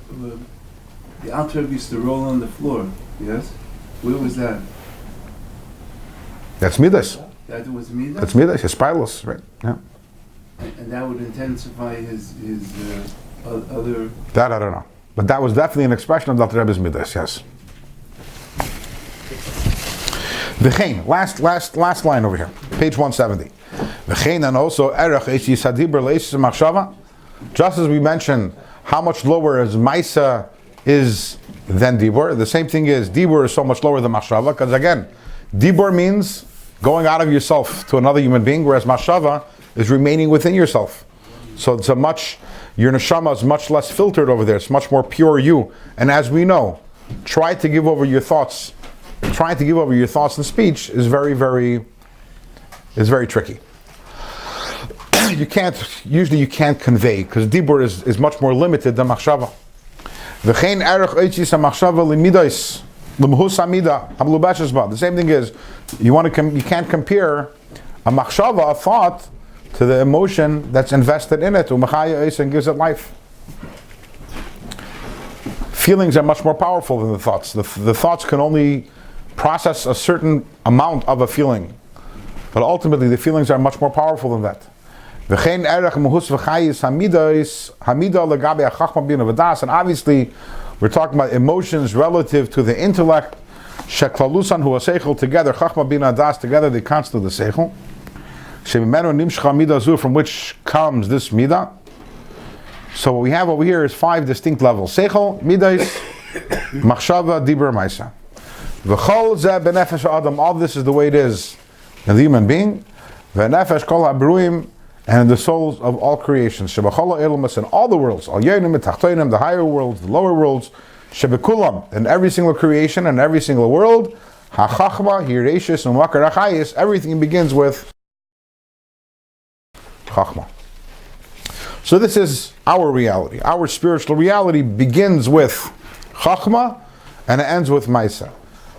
[SPEAKER 5] the Alter Rebbe used to roll on the floor, yes? Where was that?
[SPEAKER 1] That's midas.
[SPEAKER 5] That was Midas?
[SPEAKER 1] That's midas, his spiros, right? Yeah.
[SPEAKER 5] And that would intensify his other...
[SPEAKER 1] That I don't know. But that was definitely an expression of the Rebbe's midas, yes. V'chein, last line over here, page 170. V'chein, and also erech eishis hadibur leishis machshava. Just as we mentioned, how much lower as Maisa is than Dibur, the same thing is Dibur is so much lower than Machshava, because again, Dibur means going out of yourself to another human being, whereas Machshava is remaining within yourself. So it's your neshama is much less filtered over there. It's much more pure you. And as we know, trying to give over your thoughts and speech is very tricky. You can't convey, because Dibur is much more limited than Machshava. V'chein erech eitzis ha-machshava limidos lemhus hamida hamlubashes ba. The same thing is, you can't compare a machshava, a thought, to the emotion that's invested in it. Umachaya is and gives it life. Feelings are much more powerful than the thoughts. The thoughts can only process a certain amount of a feeling, but ultimately the feelings are much more powerful than that. And obviously, we're talking about emotions relative to the intellect. Together, together they constitute the seichel. From which comes this midah. So what we have over here is 5 distinct levels: seichel, midas, machshava, dibur, maisa. All this is the way it is in the human being. And the souls of all creations, in all the worlds, the higher worlds, the lower worlds, in every single creation and every single world, everything begins with chachma. So this is our reality. Our spiritual reality begins with chachma and it ends with maisa.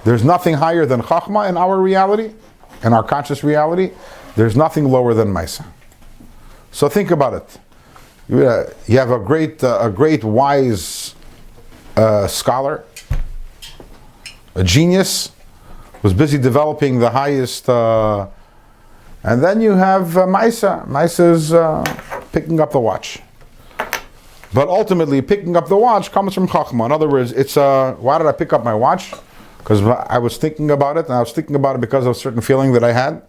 [SPEAKER 1] There's nothing higher than chachma in our reality, in our conscious reality. There's nothing lower than maisa. So think about it. You have a great wise scholar, a genius, who's busy developing the highest, and then you have Maisa. Maisa is picking up the watch. But ultimately, picking up the watch comes from Chachma. In other words, it's why did I pick up my watch? Because I was thinking about it, and I was thinking about it because of a certain feeling that I had.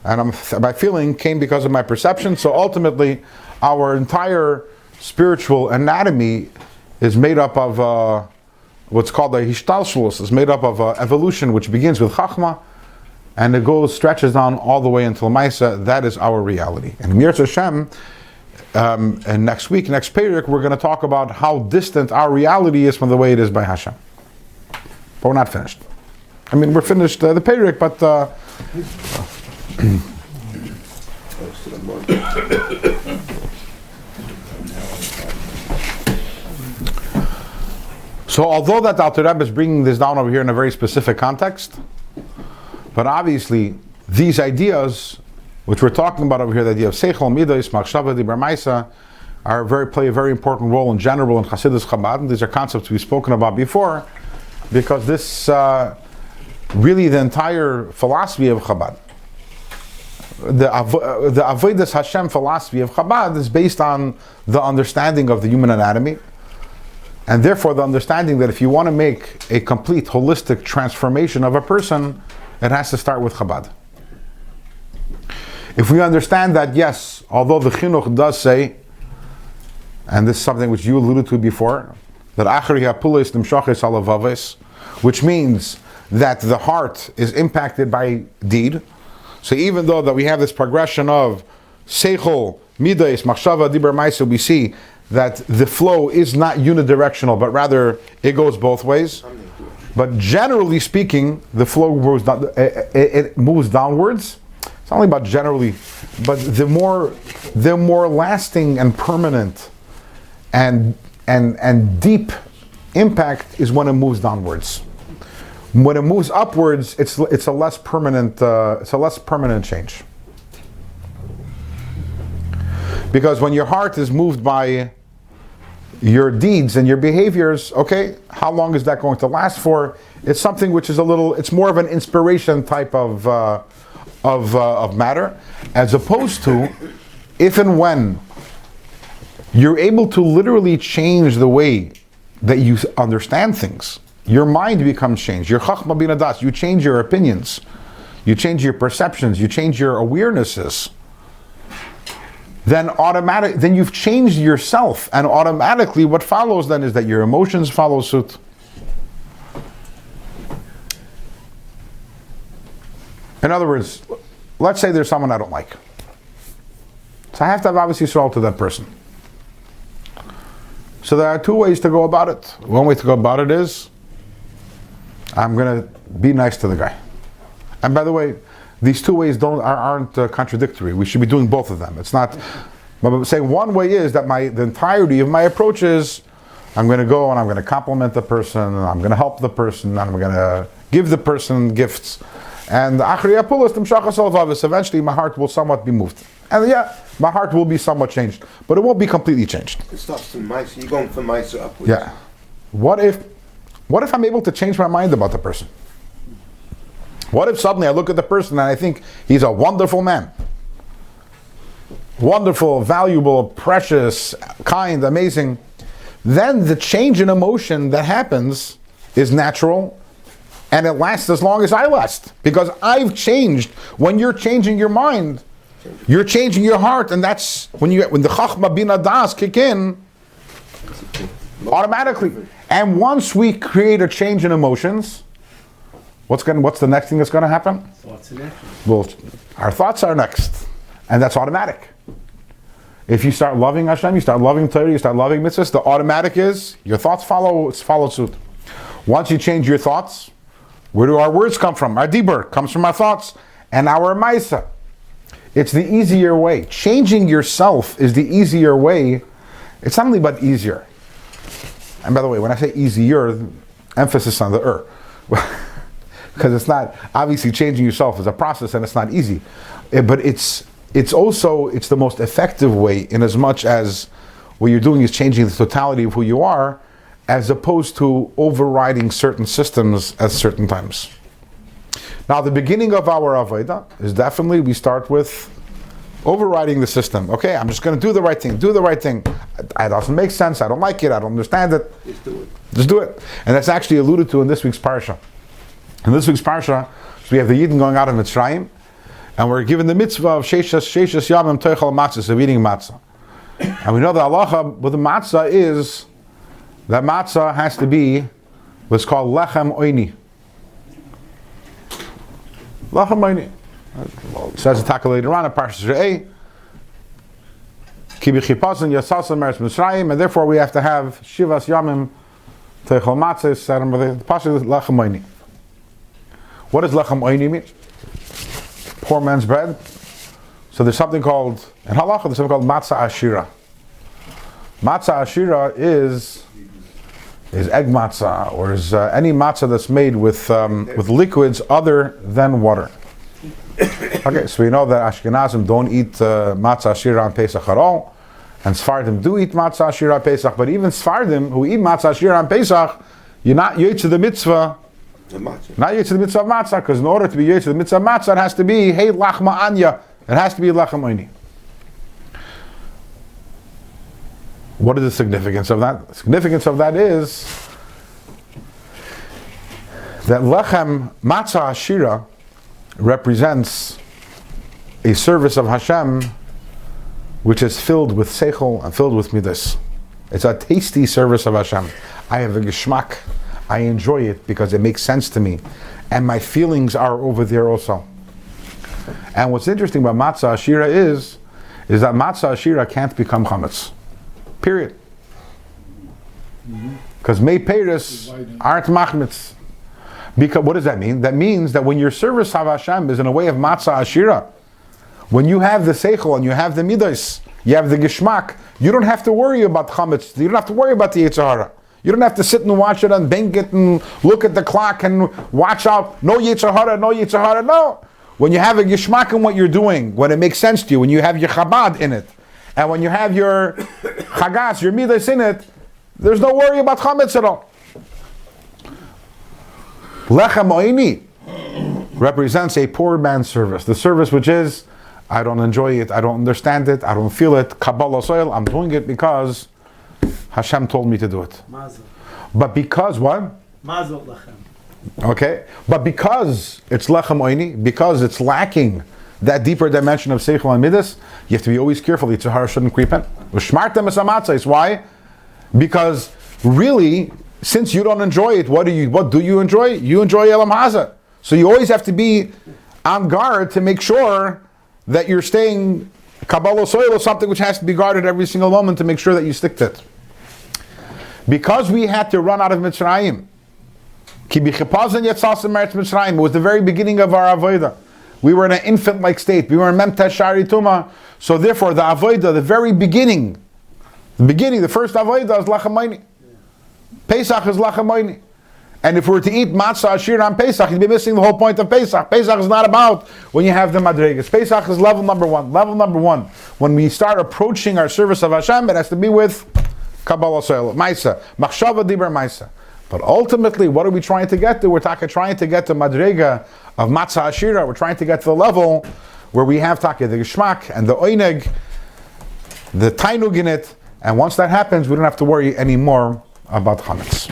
[SPEAKER 1] And my feeling came because of my perception. So ultimately, our entire spiritual anatomy is made up of what's called a hishtalshlus. It's made up of evolution, which begins with chachma, and it stretches down all the way until Maisa. That is our reality. And Mir Hashem, and next Perek, we're going to talk about how distant our reality is from the way it is by Hashem. But we're not finished. I mean, we're finished the Perek, but. So although that Alter Rebbe is bringing this down over here in a very specific context, but obviously these ideas which we're talking about over here, the idea of Seichel, Midas, Machshava, Dibur, Maisa, play a very important role in general in Chassidus Chabad, and these are concepts we've spoken about before, because this really the entire philosophy of Chabad. The Avodas Hashem philosophy of Chabad is based on the understanding of the human anatomy, and therefore the understanding that if you want to make a complete holistic transformation of a person, it has to start with Chabad. If we understand that, yes, although the Chinuch does say, and this is something which you alluded to before, that Achri HaPulis Nimshachis Alavaves, which means that the heart is impacted by deed. So even though that we have this progression of Seichel, Midas, Machshava, Dibur, Maisa, we see that the flow is not unidirectional, but rather it goes both ways. But generally speaking, the flow moves down, it moves downwards. It's not only about generally, but the more lasting and permanent and deep impact is when it moves downwards. When it moves upwards, it's a less permanent change. Because when your heart is moved by your deeds and your behaviors, okay, how long is that going to last for? It's something which is it's more of an inspiration type of matter, as opposed to if and when you're able to literally change the way that you understand things. Your mind becomes changed. Your chachma bin adas, you change your opinions, you change your perceptions, you change your awarenesses. Then you've changed yourself, and automatically what follows then is that your emotions follow suit. In other words, let's say there's someone I don't like. So I have to have obviously soul to that person. So there are two ways to go about it. One way to go about it is, I'm going to be nice to the guy. And by the way, these two ways aren't contradictory. We should be doing both of them. It's not, but saying one way is that the entirety of my approach is, I'm going to go and I'm going to compliment the person, and I'm going to help the person, and I'm going to give the person gifts. And eventually my heart will somewhat be moved. And yeah, my heart will be somewhat changed, but it won't be completely changed.
[SPEAKER 3] It starts from mice. You're going from mice upwards.
[SPEAKER 1] Yeah. What if I'm able to change my mind about the person? What if suddenly I look at the person and I think he's a wonderful man? Wonderful, valuable, precious, kind, amazing. Then the change in emotion that happens is natural, and it lasts as long as I last. Because I've changed. When you're changing your mind, you're changing your heart, and that's when the Chachma bin Adas kick in automatically. And once we create a change in emotions, what's the next thing that's going to happen?
[SPEAKER 2] Thoughts and actions.
[SPEAKER 1] Well, our thoughts are next, and that's automatic. If you start loving Hashem, you start loving Torah, you start loving mitzvahs, the automatic is your thoughts follow suit. Once you change your thoughts, where do our words come from? Our dibur comes from our thoughts, and our maisa. It's the easier way. Changing yourself is the easier way. It's not only but easier. And by the way, when I say easier, emphasis on the because it's not, obviously changing yourself is a process and it's not easy. But it's the most effective way, in as much as what you're doing is changing the totality of who you are, as opposed to overriding certain systems at certain times. Now, the beginning of our avodah is definitely, we start with overriding the system. Okay, I'm just going to do the right thing. It doesn't make sense. I don't like it. I don't understand it. Just do it. And that's actually alluded to in this week's parsha. In this week's parsha, we have the Yidden going out of Mitzrayim, and we're given the mitzvah of Sheishas Yamim Toichal Matzah, of eating matzah. And we know the halacha with the matzah is that matzah has to be what's called lechem oini. Lechem oini. It says it later on in Parshas Re'eh, Ki b'chipasan yasasan meretz Mitzrayim, and therefore we have to have Shivas Yamim Toichal Matzah, the Pasuk is lechem oini. What does lechem oini mean? Poor man's bread. So there's something called, in halacha, there's something called matzah ashira. Matzah ashira is egg matzah, or is any matzah that's made with liquids other than water. Okay, so we know that Ashkenazim don't eat matzah ashira on Pesach at all, and Sfardim do eat matzah ashira on Pesach, but even Sfardim who eat matzah ashira on Pesach, you're not yotze the mitzvah. Not yotze the mitzvah of matzah, because in order to be yotze the mitzvah of matzah, it has to be hey lachma anya. It has to be lechem oini. What is the significance of that? The significance of that is that lechem matzah ashira represents a service of Hashem which is filled with seichel and filled with midas. It's a tasty service of Hashem. I have a geschmack. I enjoy it because it makes sense to me, and my feelings are over there also. And what's interesting about matzah ashira is that matzah ashira can't become chametz. Period. Because mei peiros aren't machmitz. Because what does that mean? That means that when your service of Hashem is in a way of matzah ashira, when you have the seichel and you have the midas, you have the geschmack, you don't have to worry about chametz. You don't have to worry about the Yetzer Hara. You don't have to sit and watch it and bang it and look at the clock and watch out. No Yetzer Hara, no Yetzer Hara, no. When you have a geschmack in what you're doing, when it makes sense to you, when you have your chabad in it, and when you have your chagas, your midas in it, there's no worry about chametz at all. Lechem oini represents a poor man's service. The service which is, I don't enjoy it, I don't understand it, I don't feel it, Kabbalah soil, I'm doing it because Hashem told me to do it. But because what?
[SPEAKER 2] Mazel lechem.
[SPEAKER 1] Okay, but because it's lechem oini, because it's lacking that deeper dimension of seichel and midas, you have to be always careful. Yitzhar hara shouldn't creep in. Why? Because really, since you don't enjoy it, what do you enjoy? You enjoy elam haza. So you always have to be on guard to make sure that you're staying kabbalah soil or something which has to be guarded every single moment to make sure that you stick to it. Because we had to run out of Mitzrayim. It was the very beginning of our avodah. We were in an infant-like state. We were in Memtesh Shari Tuma. So therefore, the avodah, the very beginning, the first avodah is lachamayni. Pesach is lachamayni. And if we were to eat matzah ashir on Pesach, you'd be missing the whole point of Pesach. Pesach is not about when you have the madregas. Pesach is level number one. Level number one. When we start approaching our service of Hashem, it has to be with Kabbalah Soil, Maisa, Machshava Diber Maisa. But ultimately, what are we trying to get to? We're trying to get to Madrega of Matzah Ashira. We're trying to get to the level where we have Taka the Geshmak and the Oineg, the Tainug in it. And once that happens, we don't have to worry anymore about Chametz.